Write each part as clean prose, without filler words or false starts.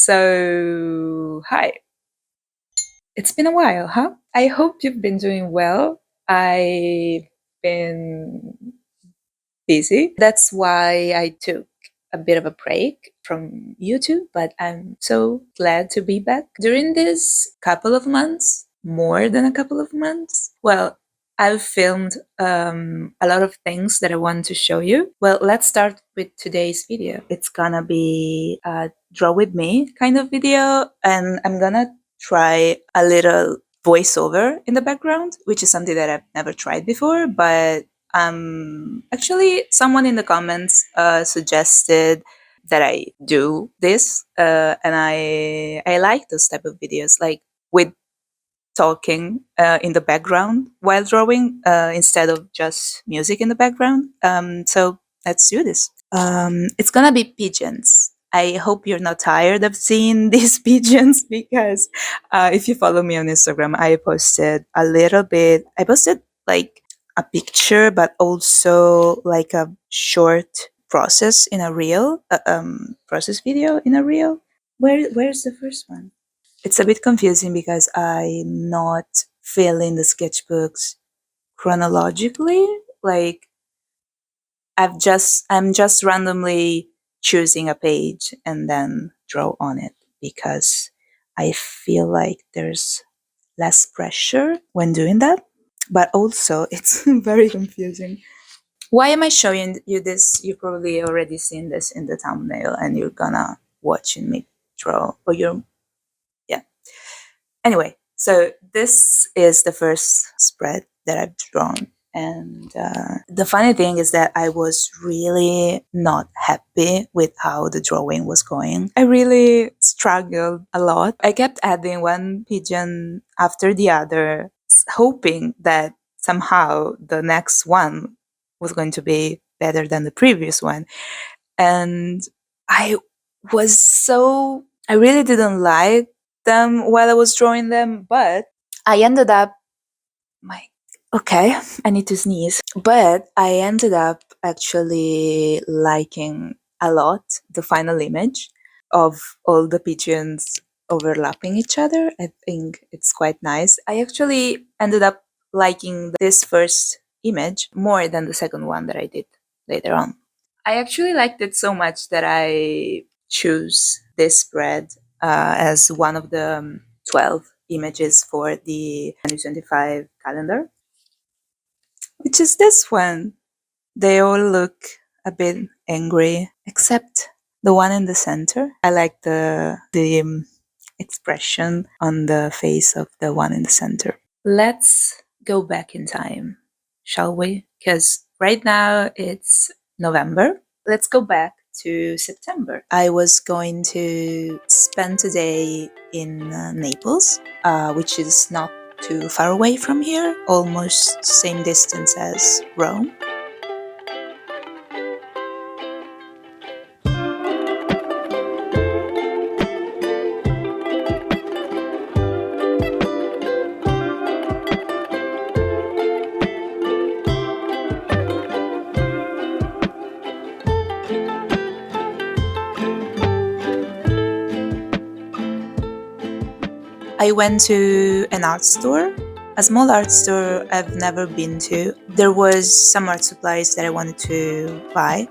So, hi. It's been a while, huh? I hope you've been doing well. I've been busy. That's why I took a bit of a break from YouTube, but I'm so glad to be back. During this couple of months, more than a couple of months, well, I've filmed a lot of things that I want to show you. Well, let's start with today's video. It's gonna be a draw with me kind of video, and I'm gonna try a little voiceover in the background, which is something that I've never tried before, but actually someone in the comments suggested that I do this, and I like those type of videos, like with talking in the background while drawing, instead of just music in the background. So let's do this. It's gonna be pigeons. I hope you're not tired of seeing these pigeons, because if you follow me on Instagram, I posted a little bit. I posted like a picture, but also like a short process in a reel, process video in a reel. Where's the first one? It's a bit confusing because I'm not filling the sketchbooks chronologically. Like I'm just randomly choosing a page and then draw on it, because I feel like there's less pressure when doing that. But also it's very confusing. Why am I showing you this? You've probably already seen this in the thumbnail and you're gonna watching me draw, or you're, yeah. Anyway, so this is the first spread that I've drawn. And the funny thing is that I was really not happy with how the drawing was going. I really struggled a lot. I kept adding one pigeon after the other, hoping that somehow the next one was going to be better than the previous one. And I I really didn't like them while I was drawing them, but I ended up, okay, I need to sneeze. But I ended up actually liking a lot the final image of all the pigeons overlapping each other. I think it's quite nice. I actually ended up liking this first image more than the second one that I did later on. I actually liked it so much that I choose this spread as one of the 12 images for the 2025 calendar, which is this one. They all look a bit angry, except the one in the center. I like the expression on the face of the one in the center. Let's go back in time, shall we? Because right now it's November. Let's go back to September. I was going to spend today in Naples, which is not too far away from here, almost same distance as Rome. I went to an art store, a small art store I've never been to. There was some art supplies that I wanted to buy.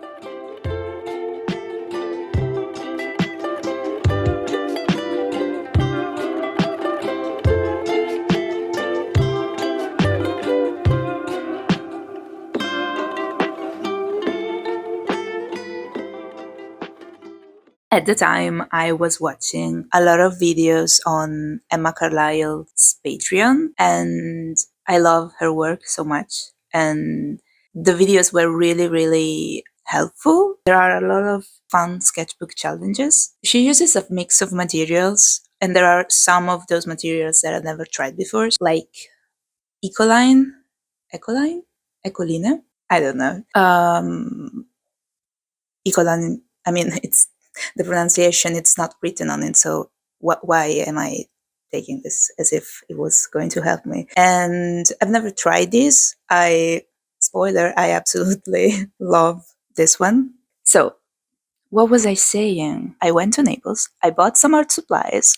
At the time, I was watching a lot of videos on Emma Carlisle's Patreon, and I love her work so much. And the videos were really, really helpful. There are a lot of fun sketchbook challenges. She uses a mix of materials, and there are some of those materials that I've never tried before, like Ecoline, Ecoline. I don't know. Ecoline. I mean, it's the pronunciation. It's not written on it, so why am I taking this as if it was going to help me? And I've never tried this. Spoiler, I absolutely love this one. So What was I saying? I went to Naples, I bought some art supplies,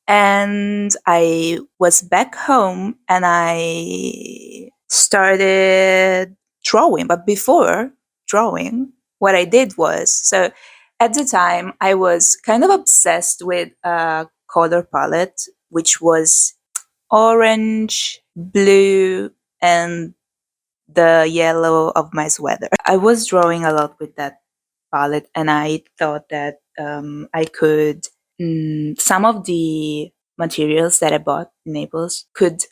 and I was back home and I started drawing. But before drawing, what I did was, so at the time I was kind of obsessed with a color palette, which was orange, blue, and the yellow of my sweater. I was drawing a lot with that palette, and I thought that I could, some of the materials that I bought in Naples could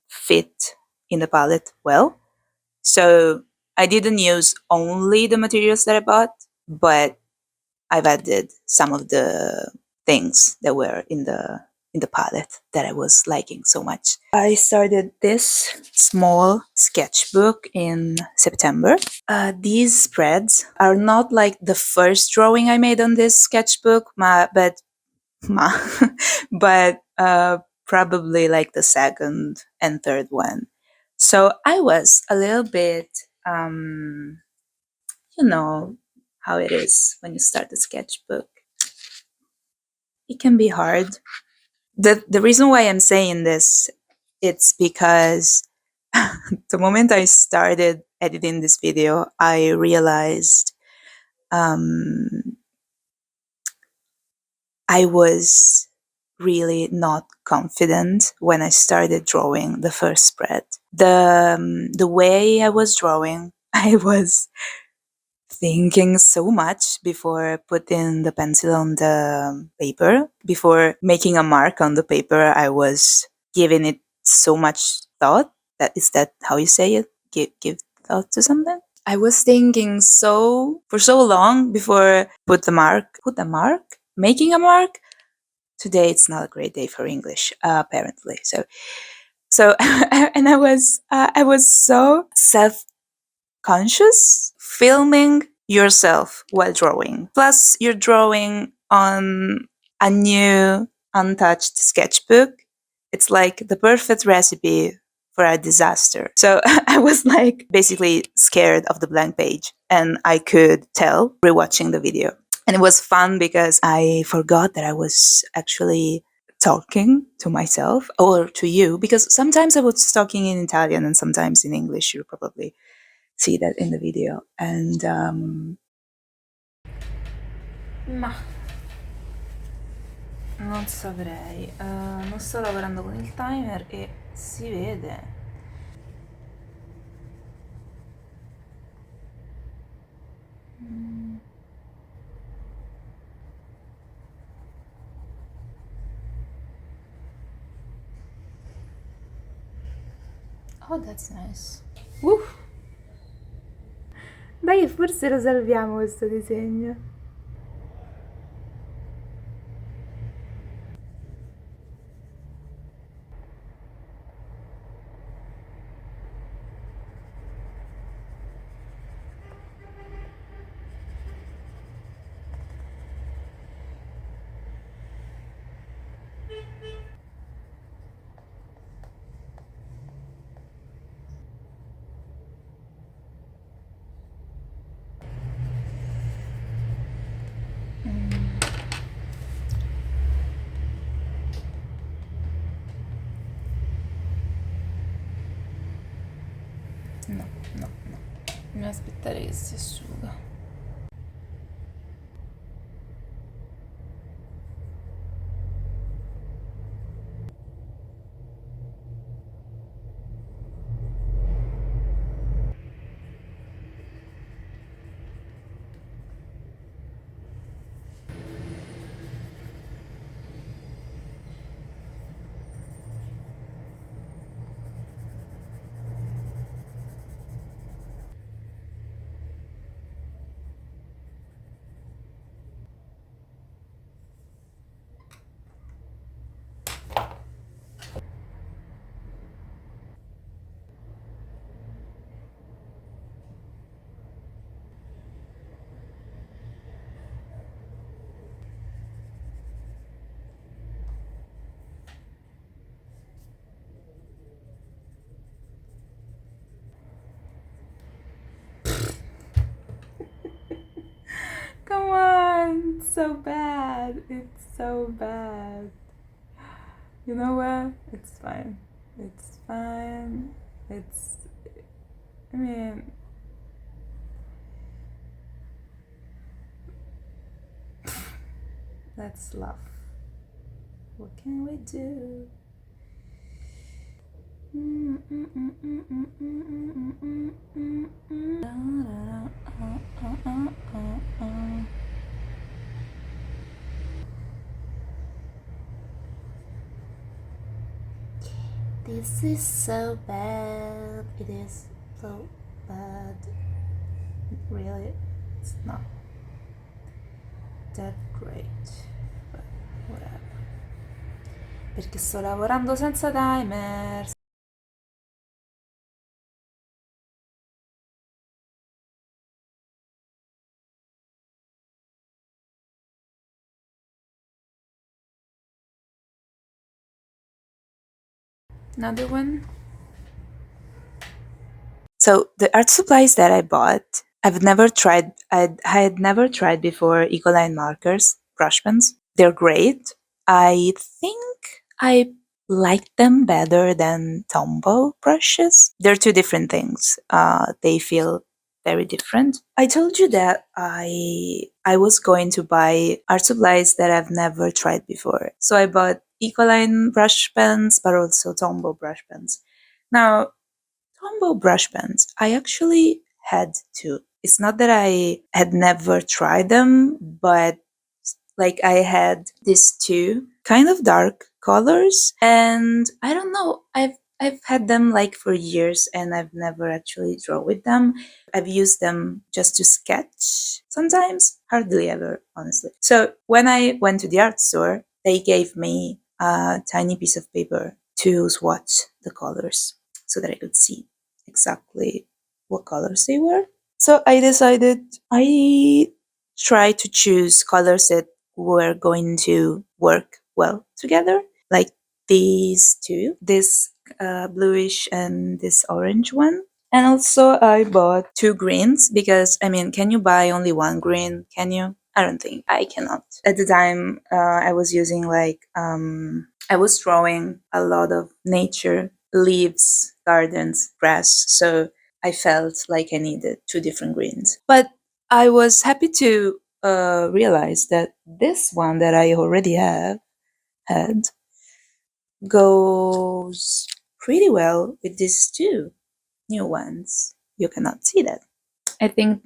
fit in the palette well. So I didn't use only the materials that I bought, but I've added some of the things that were in the palette that I was liking so much. I started this small sketchbook in September. These spreads are not like the first drawing I made on this sketchbook, ma, but probably like the second and third one. So I was a little bit, you know, how it is when you start a sketchbook. It can be hard. The reason why I'm saying this, it's because the moment I started editing this video, I realized I was really not confident when I started drawing the first spread. The way I was drawing, I was thinking so much before putting the pencil on the paper. Before making a mark on the paper, I was giving it so much thought. Is that how you say it? Give thought to something? I was thinking so for so long before put a mark, making a mark. Today it's not a great day for English, apparently. So and I was so self-conscious, filming yourself while drawing. Plus, you're drawing on a new, untouched sketchbook. It's like the perfect recipe for a disaster. So I was like basically scared of the blank page, and I could tell rewatching the video. And it was fun because I forgot that I was actually talking to myself or to you, because sometimes I was talking in Italian and sometimes in English. You probably see that in the video. And ma non saprei, non sto lavorando con il timer e si vede. Oh, that's nice. Dai, forse lo salviamo questo disegno. No, no, no. Mi aspetterei che si asciuga. so bad. It's so bad. You know what? It's fine. It's fine. It's. I mean. Let's laugh. What can we do? This is so bad. It is so bad. Really, it's not that great. But whatever. Perché sto lavorando senza timer. Another one. So the art supplies that I bought, I've never tried. I had never tried before Ecoline markers, brush pens. They're great. I think I like them better than Tombow brushes. They're two different things. They feel very different. I told you that I was going to buy art supplies that I've never tried before. So I bought Ecoline brush pens, but also Tombow brush pens. Now, Tombow brush pens, I actually had two. It's not that I had never tried them, but like I had these two kind of dark colors, and I don't know, I've had them like for years and I've never actually drawn with them. I've used them just to sketch sometimes, hardly ever, honestly. So when I went to the art store, they gave me a tiny piece of paper to swatch the colors so that I could see exactly what colors they were. So I decided I try to choose colors that were going to work well together, like these two, this bluish and this orange one. And also, I bought two greens because, I mean, can you buy only one green? Can you? I don't think I cannot. At the time, I was using I was drawing a lot of nature, leaves, gardens, grass. So I felt like I needed two different greens. But I was happy to realize that this one that I already had goes pretty well with these two new ones. You cannot see that. I think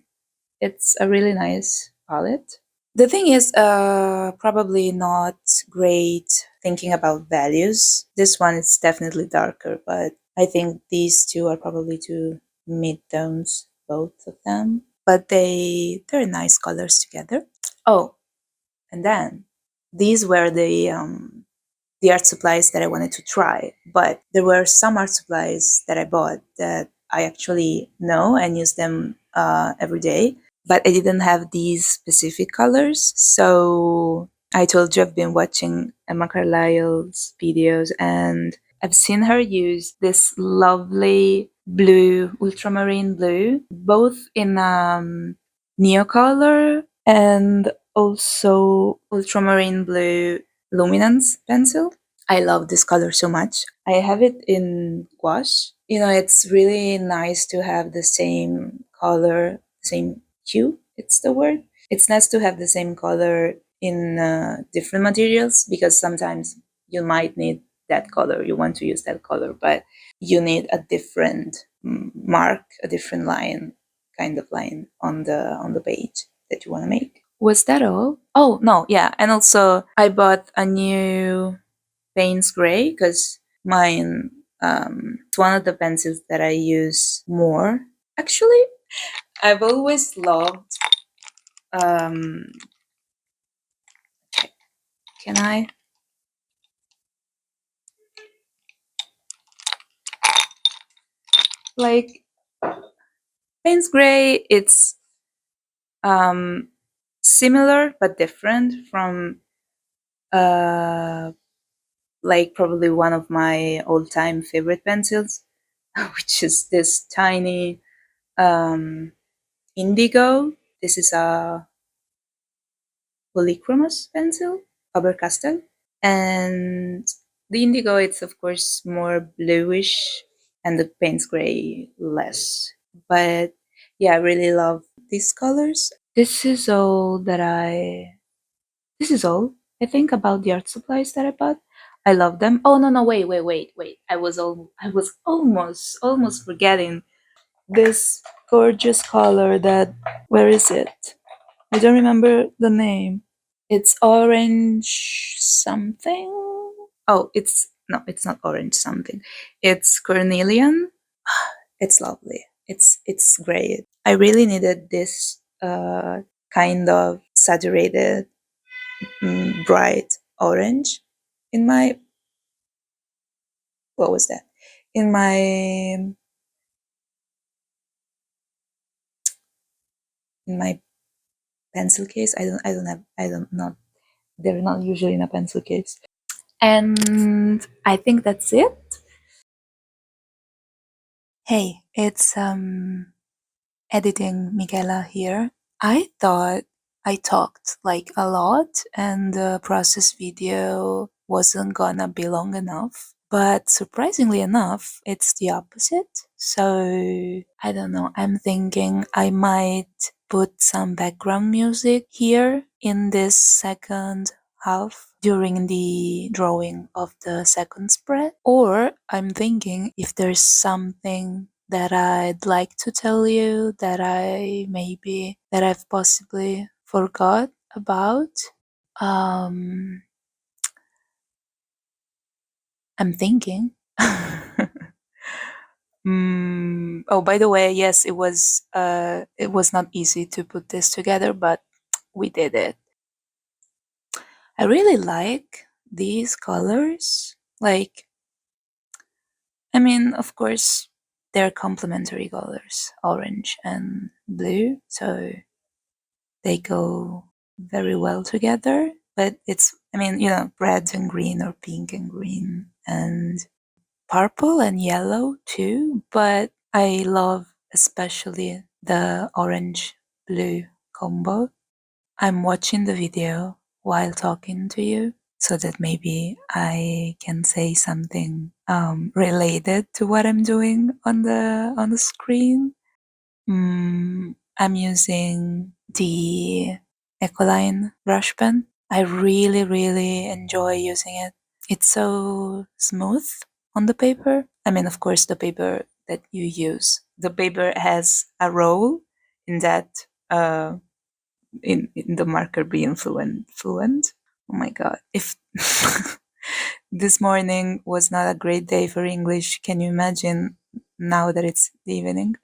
it's a really nice palette. The thing is, probably not great thinking about values. This one is definitely darker, but I think these two are probably two mid-tones, both of them. But they're nice colors together. Oh, and then these were the art supplies that I wanted to try. But there were some art supplies that I bought that I actually know and use them every day. But I didn't have these specific colors. So I told you I've been watching Emma Carlisle's videos and I've seen her use this lovely blue, ultramarine blue, both in Neocolor and also ultramarine blue luminance pencil. I love this color so much. I have it in gouache. You know, it's really nice to have the same color, same hue, it's the word. It's nice to have the same color in different materials because sometimes you might need that color, you want to use that color, but you need a different mark, a different line, kind of line on the page that you want to make. Was that all? Oh, no, yeah. And also, I bought a new Payne's Gray because mine, it's one of the pencils that I use more. Actually, I've always loved, um, can I? Like, Payne's Gray, it's um, similar but different from like probably one of my all-time favorite pencils, which is this tiny indigo. This is a Polychromos pencil, Faber-Castell. And the indigo, it's of course more bluish, and the paint's gray less. But yeah, I really love these colors. This is all I think about the art supplies that I bought. I love them. Oh no, wait. I was almost forgetting this gorgeous color that, where is it? I don't remember the name. It's orange something. Oh, it's no, it's not orange something. It's cornelian. It's lovely. It's great. I really needed this kind of saturated, bright orange in my, what was that? In my pencil case. I don't not they're not usually in a pencil case. And I think that's it. Hey, it's editing Michaela here. I thought I talked like a lot and the process video wasn't gonna be long enough. But surprisingly enough, it's the opposite. So I don't know. I'm thinking I might put some background music here in this second half during the drawing of the second spread. Or I'm thinking if there's something that I'd like to tell you that I've possibly forgot about. Um, I'm thinking. Oh, by the way, yes, it was not easy to put this together, but we did it. I really like these colors. Like, I mean, of course, they're complementary colors, orange and blue, so they go very well together. But it's, I mean, red and green or pink and green and purple and yellow too. But I love especially the orange blue combo. I'm watching the video while talking to you so that maybe I can say something related to what I'm doing on the screen. I'm using the Ecoline Brush Pen. I really enjoy using it. It's so smooth on the paper. I mean, of course, the paper that you use. The paper has a role in that, in the marker being fluent. Oh my god! If this morning was not a great day for English, can you imagine now that it's the evening?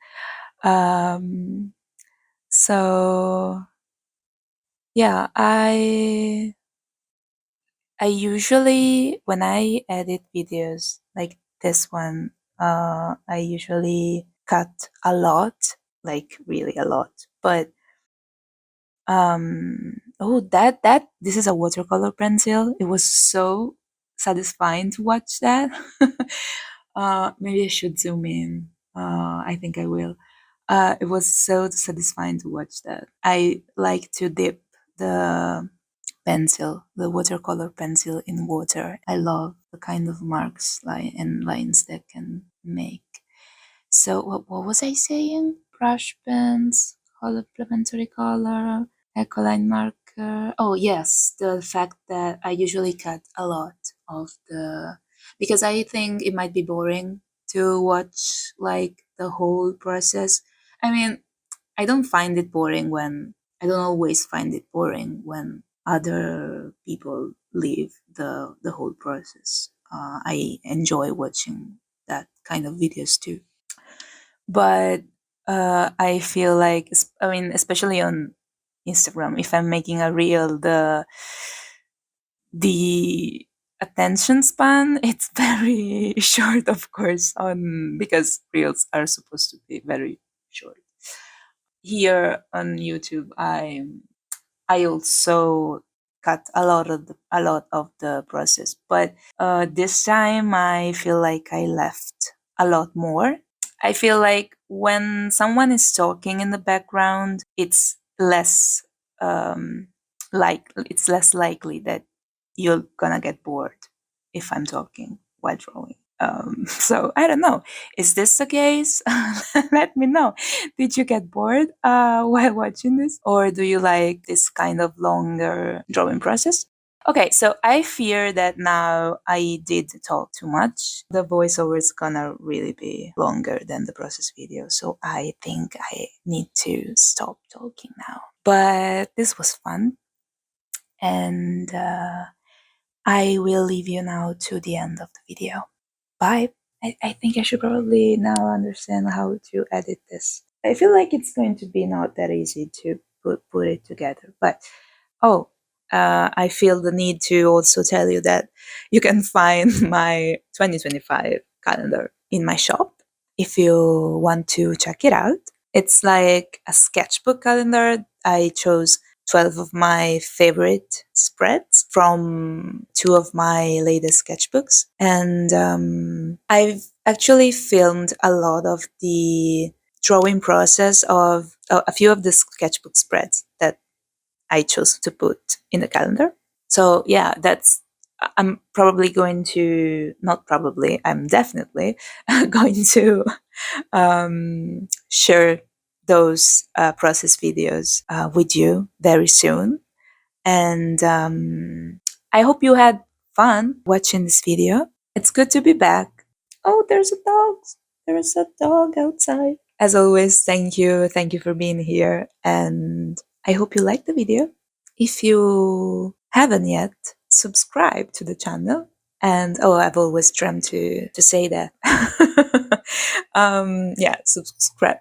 Um, so yeah, I usually, when I edit videos like this one, I usually cut a lot, like really a lot. But oh, that this is a watercolor pencil. It was so satisfying to watch that. Maybe I should zoom in. I think I will. It was so satisfying to watch that. I like to dip the the watercolor pencil in water. I love the kind of marks and lines that can make. So what was I saying? Brush pens, complementary color, Ecoline marker. Oh yes, the fact that I usually cut a lot of the, because I think it might be boring to watch like the whole process. I mean, I don't always find it boring when other people live the whole process. I enjoy watching that kind of videos too. But I feel like, I mean, especially on Instagram, if I'm making a reel, the attention span, it's very short, of course, on because reels are supposed to be very short. Here on YouTube, I also cut a lot of the process, but this time I feel like I left a lot more. I feel like when someone is talking in the background, it's less. Um, it's less likely that you're gonna get bored if I'm talking while drawing. So I don't know. Is this the case? Let me know. Did you get bored while watching this, or do you like this kind of longer drawing process? Okay, so I fear that now I did talk too much. The voiceover is gonna really be longer than the process video, so I think I need to stop talking now. But this was fun, and I will leave you now to the end of the video. Bye. I think I should probably now understand how to edit this. I feel like it's going to be not that easy to put it together. But oh, I feel the need to also tell you that you can find my 2025 calendar in my shop if you want to check it out. It's like a sketchbook calendar. I chose 12 of my favorite spreads from two of my latest sketchbooks. And I've actually filmed a lot of the drawing process of a few of the sketchbook spreads that I chose to put in the calendar. So yeah, I'm probably going to, not probably, I'm definitely going to share those process videos with you very soon. And I hope you had fun watching this video. It's good to be back. Oh, there's a dog. There's a dog outside. As always, thank you. Thank you for being here. And I hope you liked the video. If you haven't yet, subscribe to the channel. And oh, I've always dreamt to say that. Yeah, subscribe.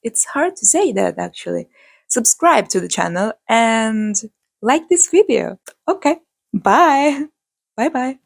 It's hard to say that actually. Subscribe to the channel and like this video. Okay, bye. Bye bye.